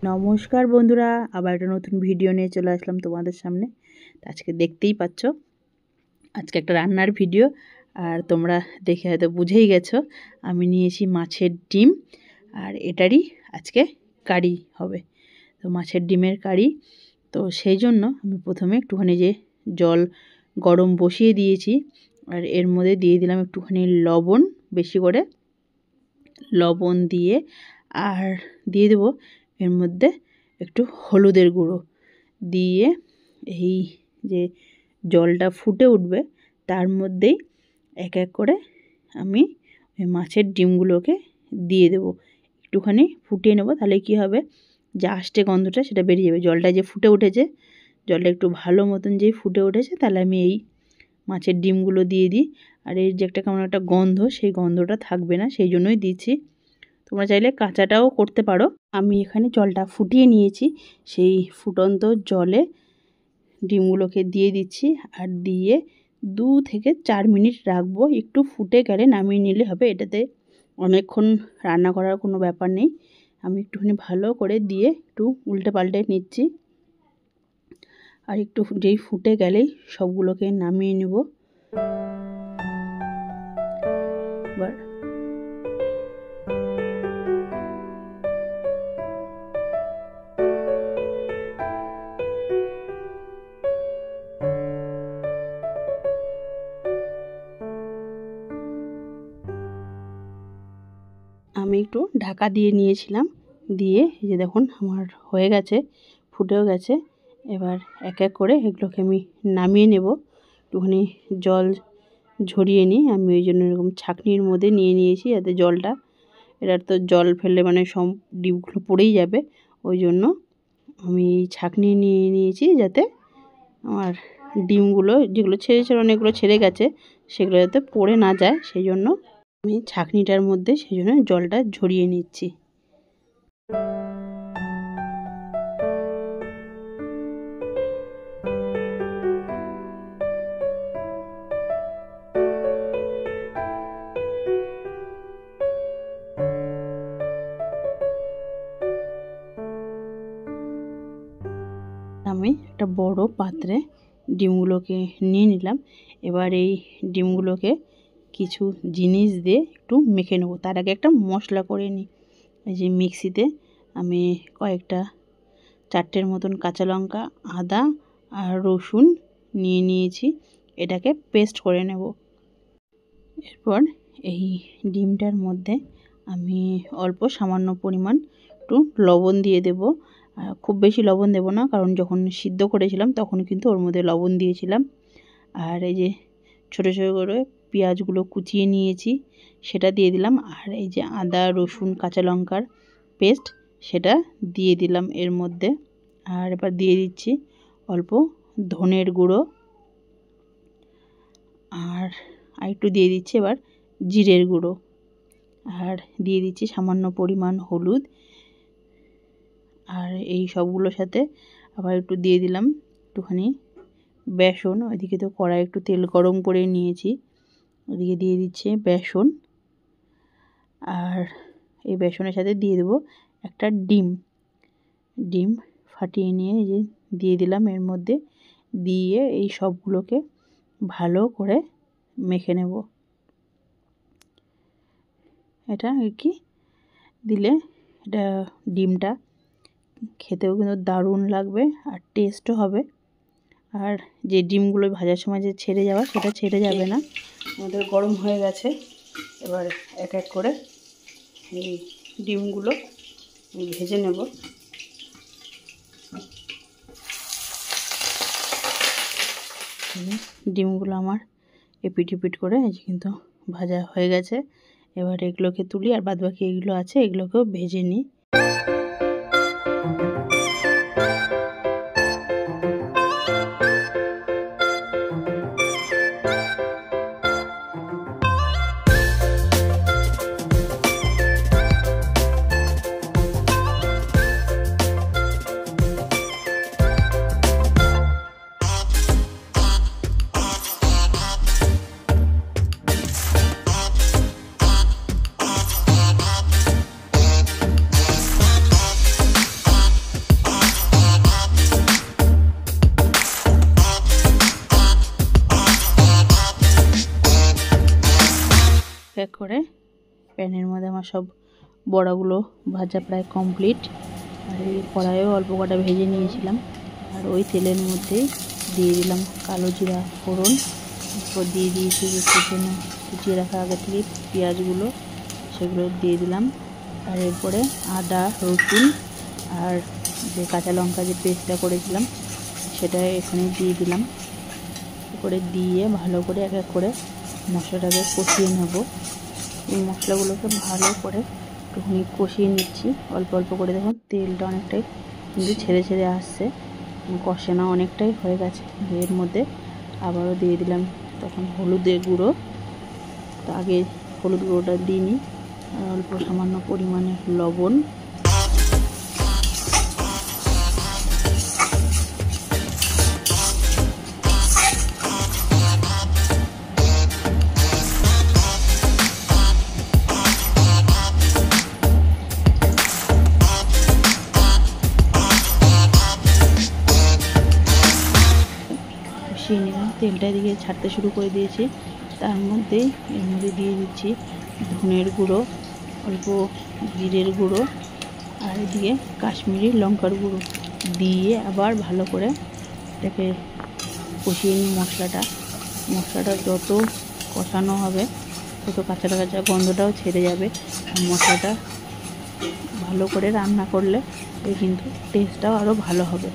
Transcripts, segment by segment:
নমস্কার বন্ধুরা, আবার একটা নতুন ভিডিও নিয়ে চলে আসলাম তোমাদের সামনে। আজকে দেখতেই পাচ্ছ, আজকে একটা রান্নার ভিডিও। আর তোমরা দেখে হয়তো বুঝেই গেছো, আমি নিয়েছি মাছের ডিম, আর এটারই আজকে কারি হবে। তো মাছের ডিমের কারি, তো সেই জন্য আমি প্রথমে একটুখানি জল গরম বসিয়ে দিয়েছি, আর এর মধ্যে দিয়ে দিলাম একটুখানি লবণ, বেশি করে লবণ দিয়ে, আর দিয়ে দেবো এর মধ্যে একটু হলুদের গুঁড়ো দিয়ে, এই যে জলটা ফুটে উঠবে তার মধ্যেই এক এক করে আমি ওই মাছের ডিমগুলোকে দিয়ে দেবো। একটুখানি ফুটিয়ে নেব, তাহলে কি হবে, যে আষ্টে গন্ধটা সেটা বেরিয়ে যাবে। জলটা যে ফুটে উঠেছে, জলটা একটু ভালো মতন যেই ফুটে উঠেছে, তাহলে আমি এই মাছের ডিমগুলো দিয়ে দিই। আর এর যে একটা কেমন একটা গন্ধ, সেই গন্ধটা থাকবে না, সেই জন্যই দিচ্ছি। তোমরা চাইলে কাঁচাটাও করতে পারো। আমি এখানে জলটা ফুটিয়ে নিয়েছি, সেই ফুটন্ত জলে ডিমগুলোকে দিয়ে দিচ্ছি, আর দিয়ে 2 থেকে 4 মিনিট রাখবো। একটু ফুটে গেলে নামিয়ে নিলে হবে, এটাতে অনেকক্ষণ রান্না করার কোনো ব্যাপার নেই। আমি একটুখানি ভালো করে দিয়ে একটু উল্টে পাল্টে নিচ্ছি, আর একটু যেই ফুটে গেলেই সবগুলোকে নামিয়ে নেব। এবার আমি একটু ঢাকা দিয়ে নিয়েছিলাম, দিয়ে এই যে দেখুন আমার হয়ে গেছে, ফুটেও গেছে। এবার এক এক করে এগুলোকে আমি নামিয়ে নেব। একটুখানি জল ঝরিয়ে নিই, আমি ওই জন্য এরকম ছাঁকনির মধ্যে নিয়ে নিয়েছি, যাতে জলটা, এটার তো জল ফেললে মানে সব ডিমগুলো পড়েই যাবে, ওই জন্য আমি এই ছাঁকনি নিয়ে নিয়েছি, যাতে আমার ডিমগুলো যেগুলো অনেকগুলো ছেড়ে গেছে, সেগুলো যাতে পড়ে না যায়, সেই জন্য আমি ছাঁকনিটার মধ্যে সেই জন্য জলটা ঝরিয়ে নিচ্ছি। আমি একটা বড় পাত্রে ডিমগুলোকে নিয়ে নিলাম। এবার এই ডিমগুলোকে কিছু জিনিস দিয়ে একটু মেখে নেবো। তার আগে একটা মশলা করে নিই। এই যে মিক্সিতে আমি কয়েকটা 4টের মতন কাঁচা লঙ্কা, আদা আর রসুন নিয়ে নিয়েছি, এটাকে পেস্ট করে নেব। এরপর এই ডিমটার মধ্যে আমি অল্প সামান্য পরিমাণ একটু লবণ দিয়ে দেব। খুব বেশি লবণ দেব না, কারণ যখন সিদ্ধ করেছিলাম তখন কিন্তু ওর মধ্যে লবণ দিয়েছিলাম। আর এই যে ছোটো ছোটো করে পেঁয়াজগুলো কুচিয়ে নিয়েছি, সেটা দিয়ে দিলাম। আর এই যে আদা রসুন কাঁচা লঙ্কার পেস্ট, সেটা দিয়ে দিলাম এর মধ্যে। আর এবার দিয়ে দিচ্ছি অল্প ধনের গুঁড়ো, আর একটু দিয়ে দিচ্ছি এবার জিরের গুঁড়ো, আর দিয়ে দিচ্ছি সামান্য পরিমাণ হলুদ। আর এই সবগুলোর সাথে আবার একটু দিয়ে দিলাম একটুখানি বেসন। ওইদিকে তো কড়াই একটু তেল গরম করে নিয়েছি, ওইদিকে দিয়ে দিচ্ছে বেসন। আর এই বেসনের সাথে দিয়ে দেবো একটা ডিম ফাটিয়ে নিয়ে এই যে দিয়ে দিলাম এর মধ্যে, দিয়ে এই সবগুলোকে ভালো করে মেখে নেব। এটা আর কি দিলে এটা ডিমটা খেতেও কিন্তু দারুণ লাগবে, আর টেস্টও হবে। আর যে ডিমগুলো ভাজার সময় যে ছেড়ে যাওয়া, সেটা ছেড়ে যাবে না। আমাদের গরম হয়ে গেছে, এবার এক এক করে এই ডিমগুলো ভেজে নেব। ডিমগুলো আমার এপিট এপিট করে কিন্তু ভাজা হয়ে গেছে। এবার এগুলোকে তুলি, আর বাদবাকি এগুলো আছে এগুলোকেও ভেজে নিই। করে প্যানের মধ্যে আমার সব বড়াগুলো ভাজা প্রায় কমপ্লিট। আর এই কড়াইও অল্প কটা ভেজে নিয়েছিলাম। আর ওই তেলের মধ্যেই দিয়ে দিলাম কালো জিরা ফোড়ন, এরপর দিয়ে দিয়েছি কুচনো কুচিয়ে রাখা আগে থেকে পেঁয়াজগুলো, সেগুলো দিয়ে দিলাম। আর এরপরে আদা রসুন আর যে কাঁচা লঙ্কা যে পেস্টটা করেছিলাম সেটা এখানে দিয়ে দিলাম। করে দিয়ে ভালো করে এক এক করে মশলাটাকে কষিয়ে নেব। এই মশলাগুলোকে ভালো করে একটুখানি কষিয়ে নিচ্ছি অল্প অল্প করে। দেখুন তেলটা অনেকটাই কিন্তু ছেড়ে ছেড়ে আসছে, কষানো অনেকটাই হয়ে গেছে। এর মধ্যে আবারও দিয়ে দিলাম তখন হলুদের গুঁড়ো, তো আগে হলুদ গুঁড়োটা দিইনি। আর অল্প সামান্য পরিমাণে লবণ, কষিয়ে নিলাম। তেলটা এদিকে ছাড়তে শুরু করে দিয়েছি। তার মধ্যে এর মধ্যে দিয়ে দিচ্ছি ধনের গুঁড়ো, অল্প জিরের গুঁড়ো আর এদিকে কাশ্মীরি লঙ্কার গুঁড়ো দিয়ে আবার ভালো করে এটাকে কষিয়ে নিই। মশলাটা যত কষানো হবে তত কাঁচা কাঁচা গন্ধটাও ছেড়ে যাবে। আর মশলাটা ভালো করে রান্না করলে কিন্তু টেস্টটাও আরও ভালো হবে।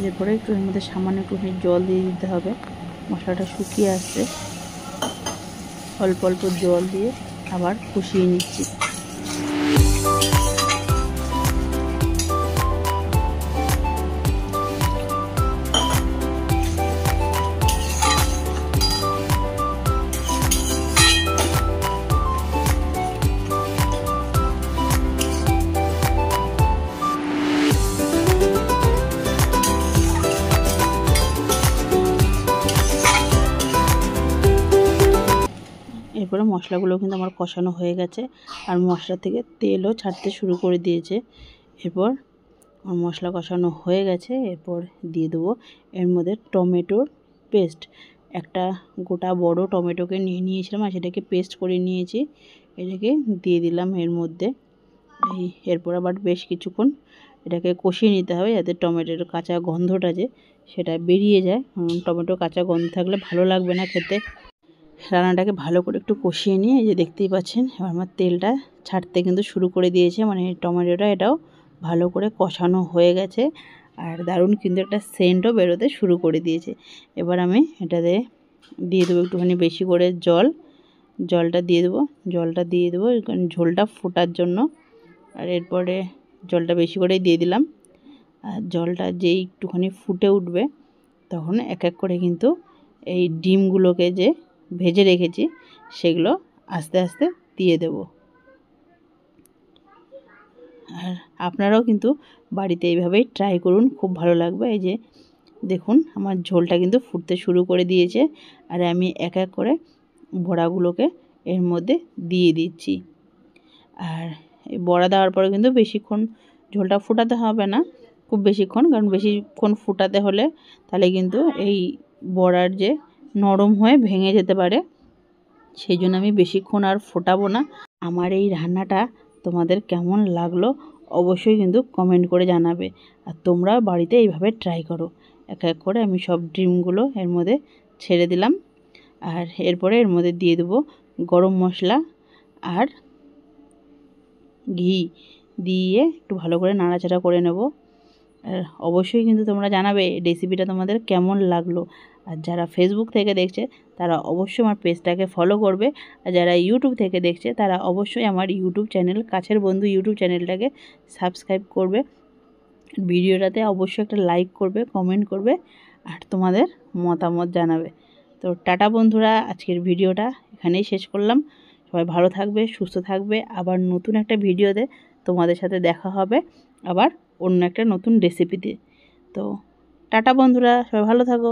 এরপরে একটু এর মধ্যে সামান্য একটুখানি জল দিয়ে দিতে হবে। মশলাটা শুকিয়ে আসছে, অল্প অল্প জল দিয়ে আবার কষিয়ে নিচ্ছি। এরপরে মশলাগুলো কিন্তু আমার কষানো হয়ে গেছে আর মশলা থেকে তেলও ছাড়তে শুরু করে দিয়েছে। এরপর আমার মশলা কষানো হয়ে গেছে। এরপর দিয়ে দেবো এর মধ্যে টমেটোর পেস্ট। একটা গোটা বড় টমেটোকে নিয়েছিলাম আর সেটাকে পেস্ট করে নিয়েছি, এটাকে দিয়ে দিলাম এর মধ্যে। এরপর আবার বেশ কিছুক্ষণ এটাকে কষিয়ে নিতে হবে যাতে টমেটোর কাঁচা গন্ধটা যে সেটা বেরিয়ে যায়। টমেটো কাঁচা গন্ধ থাকলে ভালো লাগবে না খেতে। রান্নাটাকে ভালো করে একটু কষিয়ে নিয়ে এই যে দেখতেই পাচ্ছেন এবার আমার তেলটা ছাড়তে কিন্তু শুরু করে দিয়েছে, মানে টমেটোটা এটাও ভালো করে কষানো হয়ে গেছে আর দারুণ কিন্তু একটা সেন্টও বেরোতে শুরু করে দিয়েছে। এবার আমি এটাতে দিয়ে দেবো একটুখানি বেশি করে জলটা দিয়ে দেবো ঝোলটা ফোটার জন্য। আর এরপরে জলটা বেশি করেই দিয়ে দিলাম। আর জলটা যেই একটুখানি ফুটে উঠবে তখন এক এক করে কিন্তু এই ডিমগুলোকে যে ভেজে রেখেছি সেগুলো আস্তে আস্তে দিয়ে দেব। আর আপনারাও কিন্তু বাড়িতে এইভাবেই ট্রাই করুন, খুব ভালো লাগবে। এই যে দেখুন আমার ঝোলটা কিন্তু ফুটতে শুরু করে দিয়েছে আর আমি এক এক করে বড়াগুলোকে এর মধ্যে দিয়ে দিচ্ছি। আর এই বড়া দেওয়ার পরে কিন্তু বেশিক্ষণ ঝোলটা ফোটাতে হবে না, খুব বেশিক্ষণ, কারণ বেশিক্ষণ ফোটাতে হলে তাহলে কিন্তু এই বড়ার যে নরম হয়ে ভেঙে যেতে পারে, সেই জন্য আমি বেশিক্ষণ আর ফোটাবো না। আমার এই রান্নাটা তোমাদের কেমন লাগলো অবশ্যই কিন্তু কমেন্ট করে জানাবে। আর তোমরা বাড়িতে এইভাবে ট্রাই করো। এক এক করে আমি সব ডিমগুলো এর মধ্যে ছেড়ে দিলাম আর এরপরে এর মধ্যে দিয়ে দেবো গরম মশলা আর ঘি দিয়ে একটু ভালো করে নাড়াচাড়া করে নেব। আর অবশ্যই কিন্তু তোমরা জানাবে রেসিপিটা তোমাদের কেমন লাগলো। আর যারা ফেসবুক থেকে দেখছে তারা অবশ্যই আমার পেজটাকে ফলো করবে, আর যারা ইউটিউব থেকে দেখছে তারা অবশ্যই আমার ইউটিউব চ্যানেল কাছের বন্ধু ইউটিউব চ্যানেলটাকে সাবস্ক্রাইব করবে। ভিডিওটাতে অবশ্যই একটা লাইক করবে, কমেন্ট করবে আর তোমাদের মতামত জানাবে। তো টাটা বন্ধুরা, আজকের ভিডিওটা এখানেই শেষ করলাম। সবাই ভালো থাকবে, সুস্থ থাকবে। আবার নতুন একটা ভিডিওতে তোমাদের সাথে দেখা হবে, আবার অন্য একটা নতুন রেসিপিতে। তো টাটা বন্ধুরা, সবাই ভালো থাকো।